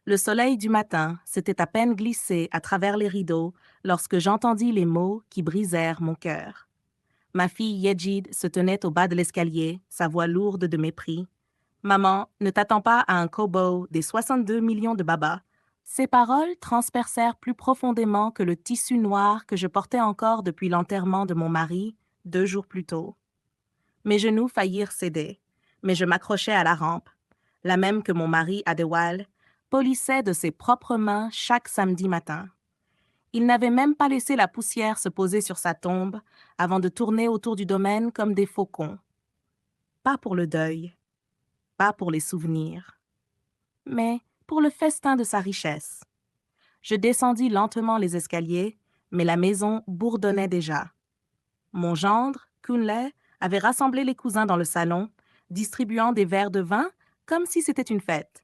Le soleil du matin s'était à peine glissé à travers les rideaux lorsque j'entendis les mots qui brisèrent mon cœur. Ma fille Yejid se tenait au bas de l'escalier, sa voix lourde de mépris. Maman, ne t'attends pas à un kobo des 62 millions de babas. Ces paroles transpercèrent plus profondément que le tissu noir que je portais encore depuis l'enterrement de mon mari 2 jours plus tôt. Mes genoux faillirent céder, mais je m'accrochais à la rampe, la même que mon mari Adewale polissait de ses propres mains chaque samedi matin. Il n'avait même pas laissé la poussière se poser sur sa tombe avant de tourner autour du domaine comme des faucons. Pas pour le deuil, pas pour les souvenirs, mais pour le festin de sa richesse. Je descendis lentement les escaliers, mais la maison bourdonnait déjà. Mon gendre, Kunle, avait rassemblé les cousins dans le salon, distribuant des verres de vin comme si c'était une fête.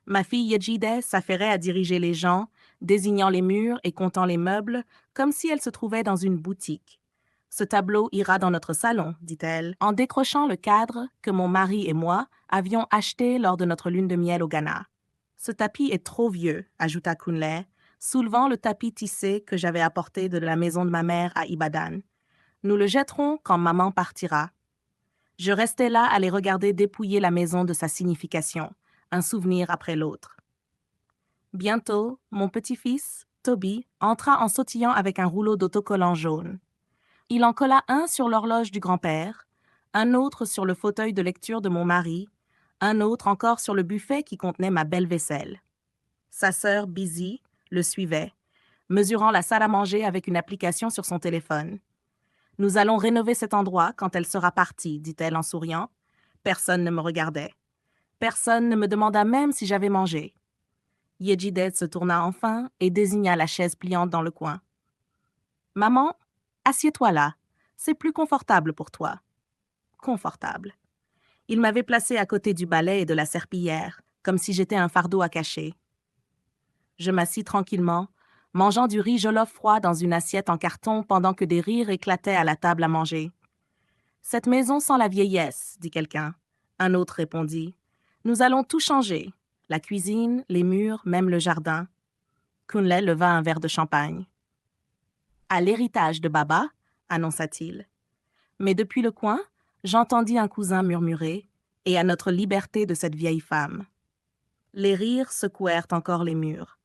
Ma fille Yejide s'affairait à diriger les gens, désignant les murs et comptant les meubles, comme si elle se trouvait dans une boutique. Ce tableau ira dans notre salon, dit-elle, en décrochant le cadre que mon mari et moi avions acheté lors de notre lune de miel au Ghana. Ce tapis est trop vieux, ajouta Kunle, soulevant le tapis tissé que j'avais apporté de la maison de ma mère à Ibadan. Nous le jetterons quand maman partira. Je restais là à les regarder dépouiller la maison de sa signification, un souvenir après l'autre. Bientôt, mon petit-fils, Toby, entra en sautillant avec un rouleau d'autocollant jaune. Il en colla un sur l'horloge du grand-père, un autre sur le fauteuil de lecture de mon mari, un autre encore sur le buffet qui contenait ma belle vaisselle. Sa sœur, Busy, le suivait, mesurant la salle à manger avec une application sur son téléphone. « Nous allons rénover cet endroit quand elle sera partie, dit-elle en souriant. Personne ne me regardait. Personne ne me demanda même si j'avais mangé. Yejideh se tourna enfin et désigna la chaise pliante dans le coin. « Maman, assieds-toi là. C'est plus confortable pour toi. » Confortable. Il m'avait placée à côté du balai et de la serpillière, comme si j'étais un fardeau à cacher. Je m'assis tranquillement, mangeant du riz jollof froid dans une assiette en carton pendant que des rires éclataient à la table à manger. « Cette maison sent la vieillesse, dit quelqu'un. Un autre répondit. « Nous allons tout changer. La cuisine, les murs, même le jardin. » Kunle leva un verre de champagne. « À l'héritage de Baba, annonça-t-il. Mais depuis le coin, j'entendis un cousin murmurer « et à notre liberté de cette vieille femme ». Les rires secouèrent encore les murs.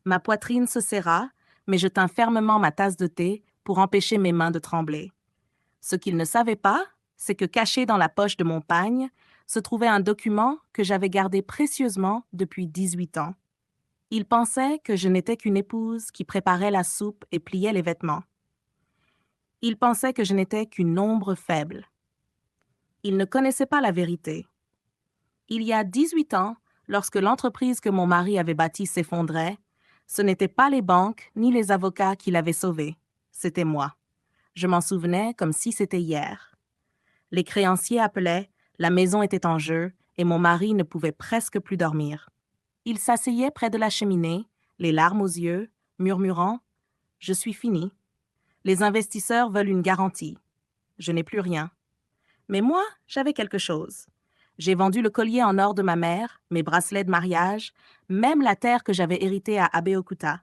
Ma poitrine se serra, mais je tins fermement ma tasse de thé pour empêcher mes mains de trembler. Ce qu'il ne savait pas, c'est que caché dans la poche de mon pagne se trouvait un document que j'avais gardé précieusement depuis 18 ans. Il pensait que je n'étais qu'une épouse qui préparait la soupe et pliait les vêtements. Il pensait que je n'étais qu'une ombre faible. Il ne connaissait pas la vérité. Il y a 18 ans, lorsque l'entreprise que mon mari avait bâtie s'effondrait, ce n'étaient pas les banques ni les avocats qui l'avaient sauvée, c'était moi. Je m'en souvenais comme si c'était hier. Les créanciers appelaient, la maison était en jeu et mon mari ne pouvait presque plus dormir. Il s'asseyait près de la cheminée, les larmes aux yeux, murmurant « Je suis fini. Les investisseurs veulent une garantie. Je n'ai plus rien. Mais moi, j'avais quelque chose. J'ai vendu le collier en or de ma mère, mes bracelets de mariage, même la terre que j'avais héritée à Abeokuta.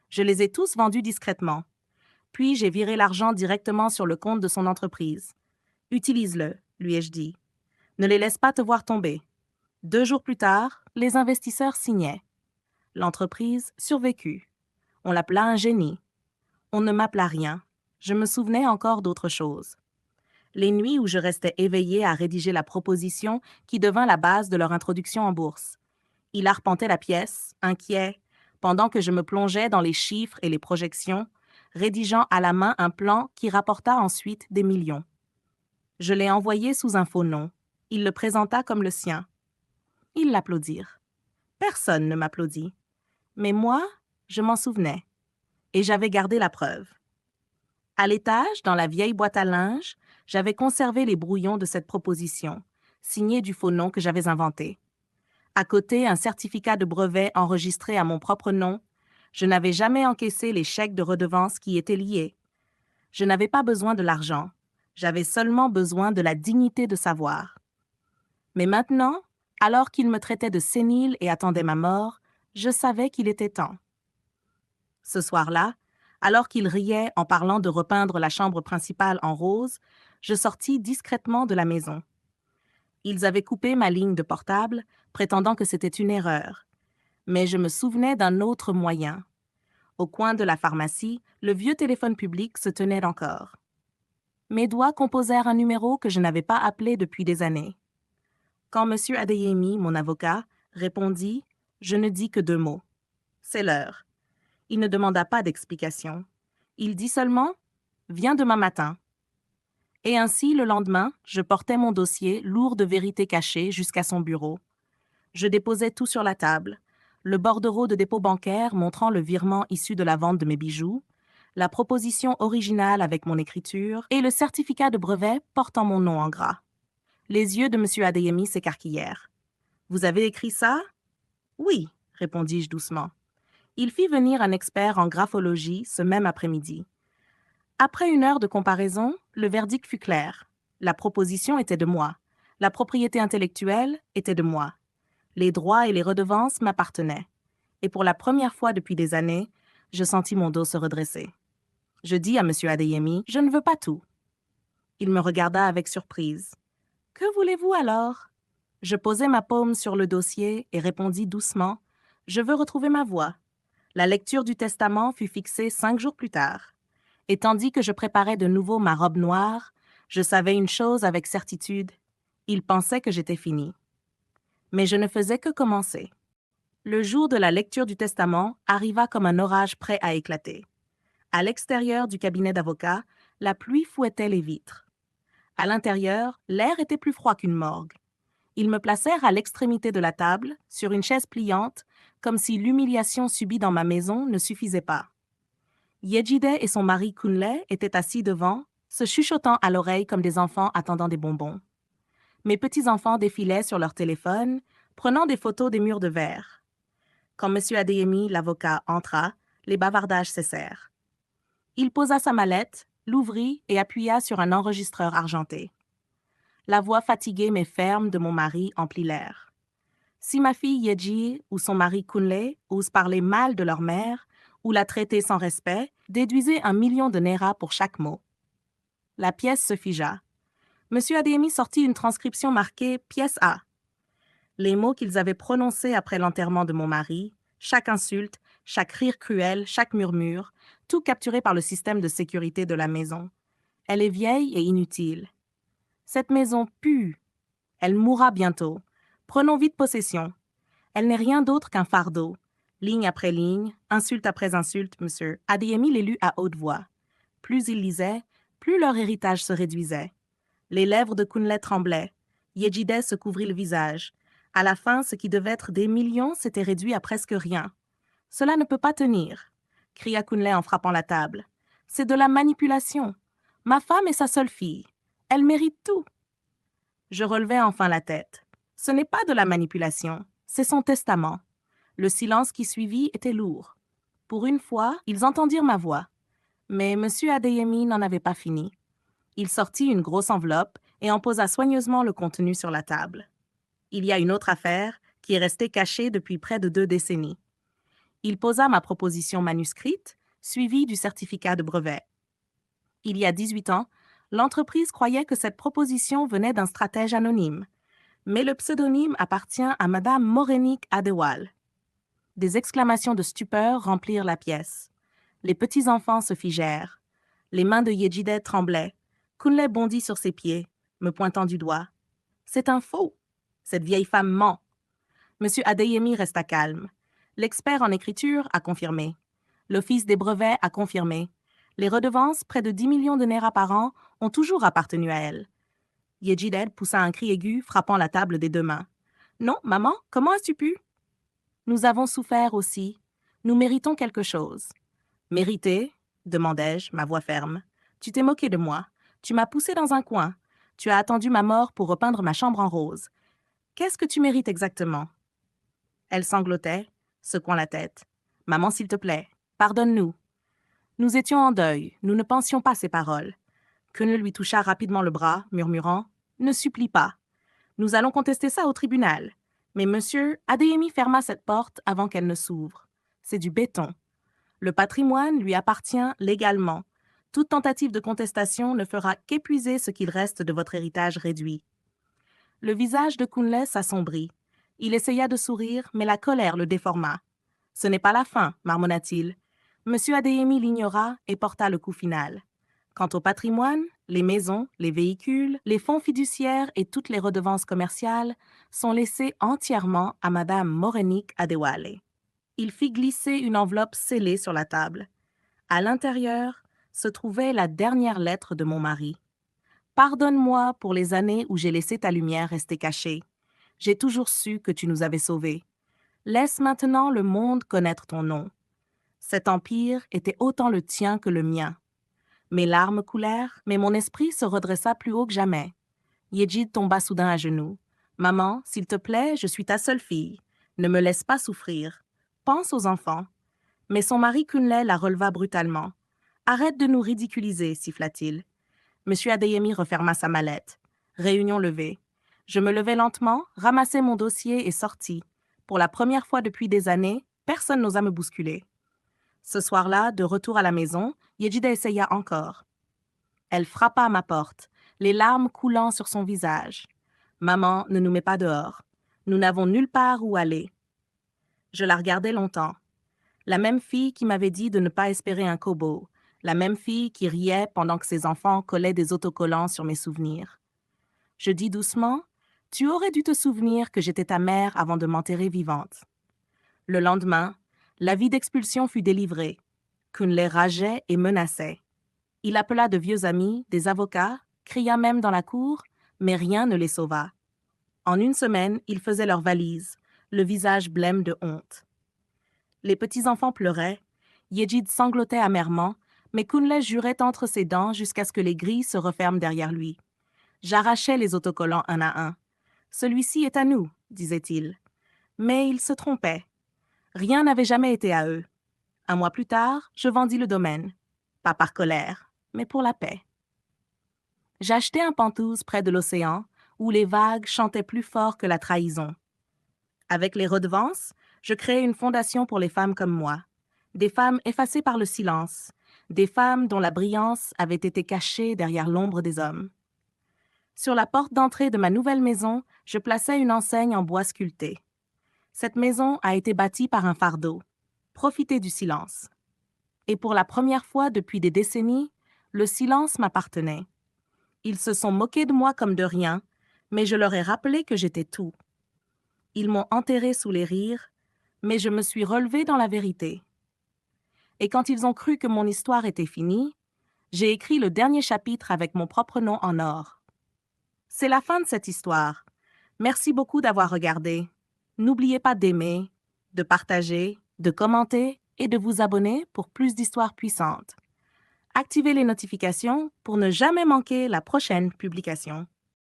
Je les ai tous vendus discrètement. Puis j'ai viré l'argent directement sur le compte de son entreprise. Utilise-le, lui ai-je dit. Ne les laisse pas te voir tomber. 2 jours plus tard, les investisseurs signaient. L'entreprise survécut. On l'appela un génie. On ne m'appela rien. Je me souvenais encore d'autre chose. Les nuits où je restais éveillée à rédiger la proposition qui devint la base de leur introduction en bourse. Il arpentait la pièce, inquiet, pendant que je me plongeais dans les chiffres et les projections, rédigeant à la main un plan qui rapporta ensuite des millions. Je l'ai envoyé sous un faux nom. Il le présenta comme le sien. Ils l'applaudirent. Personne ne m'applaudit. Mais moi, je m'en souvenais. Et j'avais gardé la preuve. À l'étage, dans la vieille boîte à linge, j'avais conservé les brouillons de cette proposition, signés du faux nom que j'avais inventé. À côté, un certificat de brevet enregistré à mon propre nom. Je n'avais jamais encaissé les chèques de redevance qui y étaient liés. Je n'avais pas besoin de l'argent. J'avais seulement besoin de la dignité de savoir. Mais maintenant, alors qu'il me traitait de sénile et attendait ma mort, Je savais qu'il était temps. Ce soir-là, alors qu'il riait en parlant de repeindre la chambre principale en rose, je sortis discrètement de la maison. Ils avaient coupé ma ligne de portable, prétendant que c'était une erreur. Mais je me souvenais d'un autre moyen. Au coin de la pharmacie, le vieux téléphone public se tenait encore. Mes doigts composèrent un numéro que je n'avais pas appelé depuis des années. Quand M. Adeyemi, mon avocat, répondit, je ne dis que 2 mots. C'est l'heure. Il ne demanda pas d'explication. Il dit seulement « Viens demain matin ». Et ainsi, le lendemain, je portais mon dossier, lourd de vérités cachées, jusqu'à son bureau. Je déposais tout sur la table, le bordereau de dépôt bancaire montrant le virement issu de la vente de mes bijoux, la proposition originale avec mon écriture et le certificat de brevet portant mon nom en gras. Les yeux de M. Adeyemi s'écarquillèrent. « Vous avez écrit ça ?»« Oui, » répondis-je doucement. Il fit venir un expert en graphologie ce même après-midi. Après 1 heure de comparaison, le verdict fut clair. La proposition était de moi. La propriété intellectuelle était de moi. Les droits et les redevances m'appartenaient. Et pour la première fois depuis des années, je sentis mon dos se redresser. Je dis à M. Adeyemi, « Je ne veux pas tout. » Il me regarda avec surprise. « Que voulez-vous alors ?» Je posai ma paume sur le dossier et répondis doucement, « Je veux retrouver ma voix. » La lecture du testament fut fixée 5 jours plus tard. Et tandis que je préparais de nouveau ma robe noire, je savais une chose avec certitude. Il pensait que j'étais finie. Mais je ne faisais que commencer. Le jour de la lecture du testament arriva comme un orage prêt à éclater. À l'extérieur du cabinet d'avocat, la pluie fouettait les vitres. À l'intérieur, l'air était plus froid qu'une morgue. Ils me placèrent à l'extrémité de la table, sur une chaise pliante, comme si l'humiliation subie dans ma maison ne suffisait pas. Yejide et son mari Kunle étaient assis devant, se chuchotant à l'oreille comme des enfants attendant des bonbons. Mes petits-enfants défilaient sur leur téléphone, prenant des photos des murs de verre. Quand M. Adeyemi, l'avocat, entra, les bavardages cessèrent. Il posa sa mallette, l'ouvrit et appuya sur un enregistreur argenté. La voix fatiguée mais ferme de mon mari emplit l'air. Si ma fille Yeji ou son mari Kunle osent parler mal de leur mère ou la traiter sans respect, déduisez 1 million de Naira pour chaque mot. La pièce se figea. M. Adeyemi sortit une transcription marquée « Pièce A ». Les mots qu'ils avaient prononcés après l'enterrement de mon mari, chaque insulte, chaque rire cruel, chaque murmure, tout capturé par le système de sécurité de la maison. Elle est vieille et inutile. Cette maison pue. Elle mourra bientôt. Prenons vite possession. Elle n'est rien d'autre qu'un fardeau. Ligne après ligne, insulte après insulte, monsieur. Adeyemi les lut à haute voix. Plus ils lisaient, plus leur héritage se réduisait. Les lèvres de Kunle tremblaient. Yejide se couvrit le visage. À la fin, ce qui devait être des millions s'était réduit à presque rien. « Cela ne peut pas tenir », cria Kunle en frappant la table. « C'est de la manipulation. Ma femme est sa seule fille. Elle mérite tout. » Je relevai enfin la tête. Ce n'est pas de la manipulation, c'est son testament. Le silence qui suivit était lourd. Pour une fois, ils entendirent ma voix. Mais M. Adeyemi n'en avait pas fini. Il sortit une grosse enveloppe et en posa soigneusement le contenu sur la table. Il y a une autre affaire qui est restée cachée depuis près de 2 décennies. Il posa ma proposition manuscrite, suivie du certificat de brevet. Il y a 18 ans, l'entreprise croyait que cette proposition venait d'un stratège anonyme. Mais le pseudonyme appartient à Madame Morénique Adewale. Des exclamations de stupeur remplirent la pièce. Les petits-enfants se figèrent. Les mains de Yejide tremblaient. Kunle bondit sur ses pieds, me pointant du doigt. « C'est un faux. Cette vieille femme ment. » M. Adeyemi resta calme. L'expert en écriture a confirmé. L'Office des brevets a confirmé. Les redevances, près de 10 millions de Naira par an, ont toujours appartenu à elle. Yejide poussa un cri aigu, frappant la table des 2 mains. « Non, maman, comment as-tu pu ?»« Nous avons souffert aussi. Nous méritons quelque chose. »« Mériter ?» demandai-je, ma voix ferme. « Tu t'es moqué de moi. Tu m'as poussé dans un coin. Tu as attendu ma mort pour repeindre ma chambre en rose. Qu'est-ce que tu mérites exactement ?» Elle sanglotait, secouant la tête. « Maman, s'il te plaît, pardonne-nous. » Nous étions en deuil, nous ne pensions pas ces paroles. Kunle lui toucha rapidement le bras, murmurant « Ne supplie pas. Nous allons contester ça au tribunal. Mais monsieur Adeyemi ferma cette porte avant qu'elle ne s'ouvre. C'est du béton. Le patrimoine lui appartient légalement. Toute tentative de contestation ne fera qu'épuiser ce qu'il reste de votre héritage réduit. Le visage de Kunle s'assombrit. Il essaya de sourire, mais la colère le déforma. Ce n'est pas la fin, marmonna-t-il. Monsieur Adeyemi l'ignora et porta le coup final. Quant au patrimoine, les maisons, les véhicules, les fonds fiduciaires et toutes les redevances commerciales sont laissés entièrement à Madame Morenick Adewale. Il fit glisser une enveloppe scellée sur la table. À l'intérieur se trouvait la dernière lettre de mon mari. Pardonne-moi pour les années où j'ai laissé ta lumière rester cachée. J'ai toujours su que tu nous avais sauvés. Laisse maintenant le monde connaître ton nom. Cet empire était autant le tien que le mien. Mes larmes coulèrent, mais mon esprit se redressa plus haut que jamais. Yejid tomba soudain à genoux. « Maman, s'il te plaît, je suis ta seule fille. Ne me laisse pas souffrir. Pense aux enfants. » Mais son mari Kunle la releva brutalement. « Arrête de nous ridiculiser, siffla-t-il. » Monsieur Adeyemi referma sa mallette. Réunion levée. Je me levai lentement, ramassai mon dossier et sortis. Pour la première fois depuis des années, personne n'osa me bousculer. Ce soir-là, de retour à la maison, Yejida essaya encore. Elle frappa à ma porte, les larmes coulant sur son visage. « Maman, ne nous mets pas dehors. Nous n'avons nulle part où aller. » Je la regardai longtemps. La même fille qui m'avait dit de ne pas espérer un kobo, la même fille qui riait pendant que ses enfants collaient des autocollants sur mes souvenirs. Je dis doucement, « Tu aurais dû te souvenir que j'étais ta mère avant de m'enterrer vivante. » Le lendemain, l'avis d'expulsion fut délivré. Kunle rageait et menaçait. Il appela de vieux amis, des avocats, cria même dans la cour, mais rien ne les sauva. En une semaine, ils faisaient leurs valises, le visage blême de honte. Les petits-enfants pleuraient, Yejid sanglotait amèrement, mais Kunle jurait entre ses dents jusqu'à ce que les grilles se referment derrière lui. J'arrachais les autocollants un à un. « Celui-ci est à nous, » disait-il. Mais ils se trompaient. Rien n'avait jamais été à eux. Un mois plus tard, je vendis le domaine. Pas par colère, mais pour la paix. J'achetai un pentouse près de l'océan, où les vagues chantaient plus fort que la trahison. Avec les redevances, je créai une fondation pour les femmes comme moi. Des femmes effacées par le silence, des femmes dont la brillance avait été cachée derrière l'ombre des hommes. Sur la porte d'entrée de ma nouvelle maison, je plaçai une enseigne en bois sculpté. Cette maison a été bâtie par un fardeau. Profitez du silence. Et pour la première fois depuis des décennies, le silence m'appartenait. Ils se sont moqués de moi comme de rien, mais je leur ai rappelé que j'étais tout. Ils m'ont enterré sous les rires, mais je me suis relevée dans la vérité. Et quand ils ont cru que mon histoire était finie, j'ai écrit le dernier chapitre avec mon propre nom en or. C'est la fin de cette histoire. Merci beaucoup d'avoir regardé. N'oubliez pas d'aimer, de partager, de commenter et de vous abonner pour plus d'histoires puissantes. Activez les notifications pour ne jamais manquer la prochaine publication.